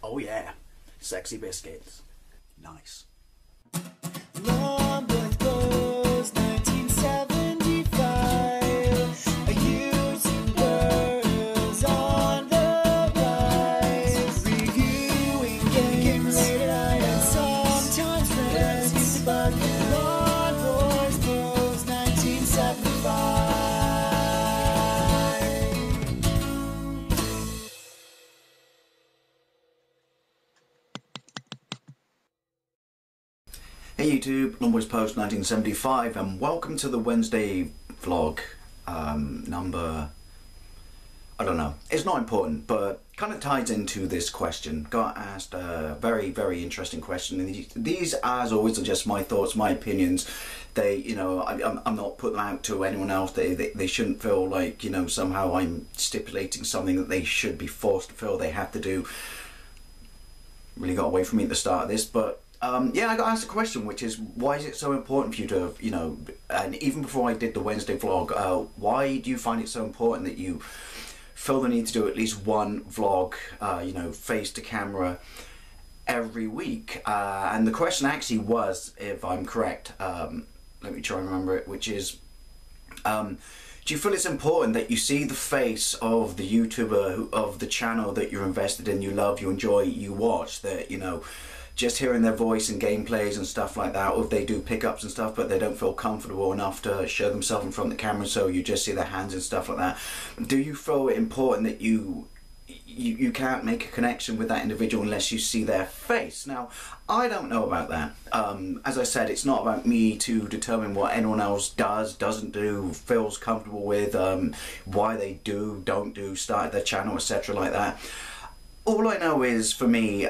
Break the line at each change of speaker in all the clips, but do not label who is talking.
Oh yeah, sexy biscuits. Nice.
Long was 1975. A YouTuber is on the rise. Reviewing games and sometimes friends. But Long was 1975.
Hey YouTube, Long Boys Post 1975, and welcome to the Wednesday vlog. Number, I don't know, it's not important, but kind of ties into this question. Got asked a very, very interesting question, and these, as always, are just my thoughts, my opinions. They, you know, I'm not putting them out to anyone else. They shouldn't feel like, you know, somehow I'm stipulating something that they should be forced to feel they have to do. Really got away from me at the start of this, but yeah, I got asked a question, which is, why is it so important for you to, you know, and even before I did the Wednesday vlog, why do you find it so important that you feel the need to do at least one vlog, you know, face to camera every week? And the question actually was, if I'm correct, let me try and remember it, which is, do you feel it's important that you see the face of the YouTuber, of the channel that you're invested in, you love, you enjoy, you watch, that, you know, just hearing their voice and gameplays and stuff like that, or if they do pickups and stuff but they don't feel comfortable enough to show themselves in front of the camera, so you just see their hands and stuff like that, do you feel it important that you can't make a connection with that individual unless you see their face? Now, I don't know about that. As I said, it's not about me to determine what anyone else does, doesn't do, feels comfortable with, why they do, don't do, started their channel, etc. like that. All I know is, for me,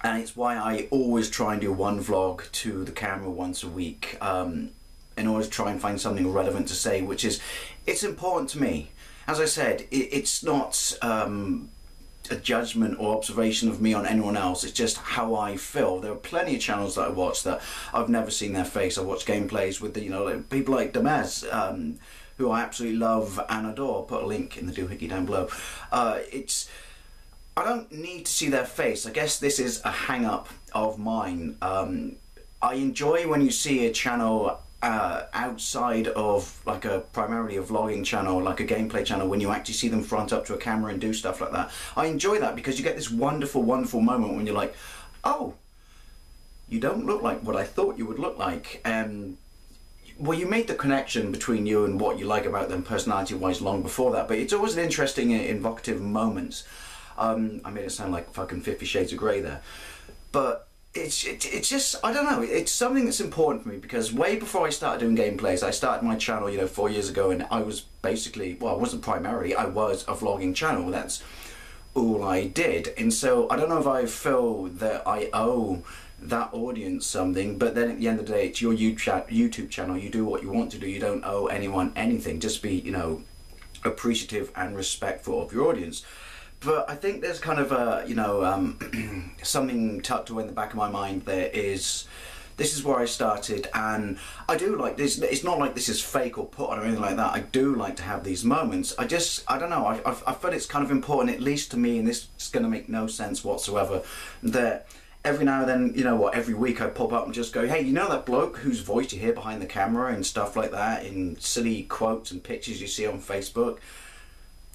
and it's why I always try and do one vlog to the camera once a week, in order to try and find something relevant to say, which is, it's important to me. As I said, it's not a judgment or observation of me on anyone else, it's just how I feel. There are plenty of channels that I watch that I've never seen their face. I watch gameplays with the, you know, like people like Demaz, who I absolutely love and adore. I'll put a link in the doohickey down below. I don't need to see their face. I guess this is a hang-up of mine. I enjoy when you see a channel outside of like primarily a vlogging channel, like a gameplay channel, when you actually see them front up to a camera and do stuff like that. I enjoy that because you get this wonderful, wonderful moment when you're like, oh, you don't look like what I thought you would look like. Well, you made the connection between you and what you like about them personality-wise long before that, but it's always an interesting, evocative moment. I made it sound like fucking 50 Shades of Grey there, but it's just, I don't know, it's something that's important for me, because way before I started doing gameplays, I started my channel, you know, 4 years ago, and I was basically, well, I wasn't primarily, I was a vlogging channel. That's all I did. And so I don't know if I feel that I owe that audience something, but then at the end of the day, it's your YouTube channel, you do what you want to do, you don't owe anyone anything. Just be, you know, appreciative and respectful of your audience. But I think there's kind of a, you know, something tucked away in the back of my mind that is, this is where I started, and I do like this. It's not like this is fake or put on or anything like that. I do like to have these moments. I don't know, I feel it's kind of important, at least to me, and this is going to make no sense whatsoever, that every now and then, you know what, every week I pop up and just go, hey, you know that bloke whose voice you hear behind the camera and stuff like that, in silly quotes and pictures you see on Facebook?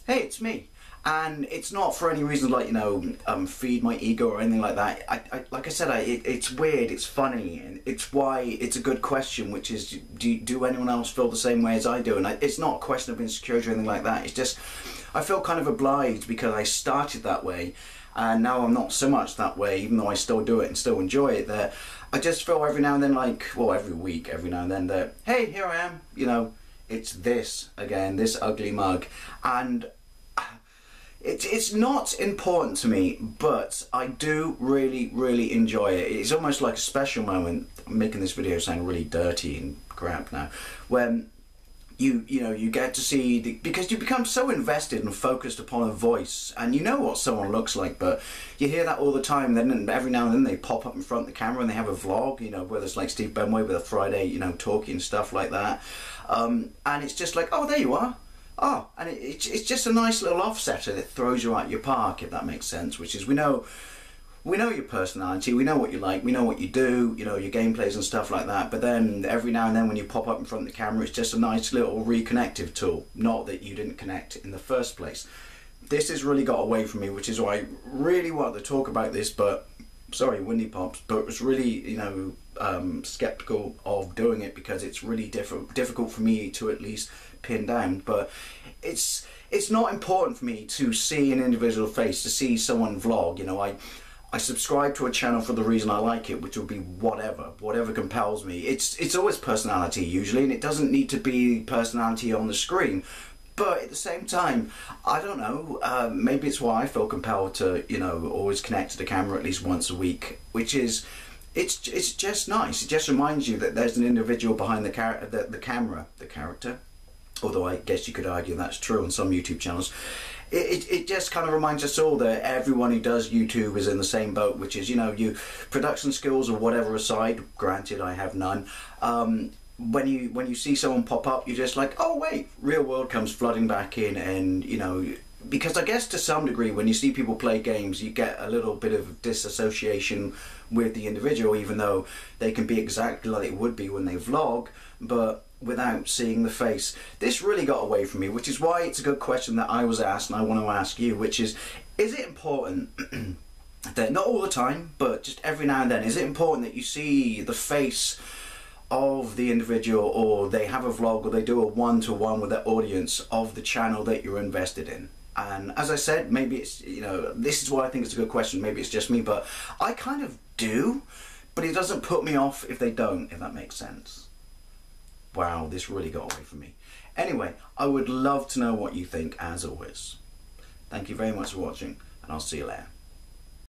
Hey, it's me. And it's not for any reason like, you know, feed my ego or anything like that. Like I said, it's weird, it's funny, and it's why it's a good question, which is, do anyone else feel the same way as I do? And it's not a question of insecurity or anything like that. It's just, I feel kind of obliged because I started that way, and now I'm not so much that way, even though I still do it and still enjoy it. That I just feel every now and then, like, well, every week, every now and then, that, hey, here I am, you know, it's this again, this ugly mug. And it's not important to me, but I do really, really enjoy it. It's almost like a special moment. I'm making this video sound really dirty and crap now, when you know, you get to see because you become so invested and focused upon a voice, and you know what someone looks like, but you hear that all the time. Then every now and then they pop up in front of the camera and they have a vlog, you know, whether it's like Steve Benway with a Friday, you know, talking and stuff like that, and it's just like, oh, there you are. Oh, and it's just a nice little offsetter that throws you out your park, if that makes sense. Which is, we know your personality, we know what you like, we know what you do, you know, your gameplays and stuff like that. But then every now and then when you pop up in front of the camera, it's just a nice little reconnective tool. Not that you didn't connect in the first place. This has really got away from me, which is why I really wanted to talk about this, but sorry, Windy Pops, but it was really, you know, skeptical of doing it because it's really difficult for me to at least pin down. But it's not important for me to see an individual face, to see someone vlog. You know, I subscribe to a channel for the reason I like it, which will be whatever compels me. It's always personality usually, and it doesn't need to be personality on the screen. But at the same time, I don't know, maybe it's why I feel compelled to, you know, always connect to the camera at least once a week, which is, it's just nice. It just reminds you that there's an individual behind the character, although I guess you could argue that's true on some YouTube channels. It just kind of reminds us all that everyone who does YouTube is in the same boat, which is, you know, you production skills or whatever aside, granted I have none, when you see someone pop up, you're just like, oh wait, real world comes flooding back in. And you know, because I guess to some degree when you see people play games, you get a little bit of disassociation with the individual, even though they can be exactly like it would be when they vlog, but without seeing the face. This really got away from me, which is why it's a good question that I was asked and I want to ask you, which is it important that, not all the time, but just every now and then, is it important that you see the face of the individual, or they have a vlog, or they do a one-to-one with their audience of the channel that you're invested in? And as I said, maybe it's, you know, this is why I think it's a good question, maybe it's just me, but I kind of do, but it doesn't put me off if they don't, if that makes sense. Wow, this really got away from me. Anyway, I would love to know what you think, as always. Thank you very much for watching, and I'll see you later.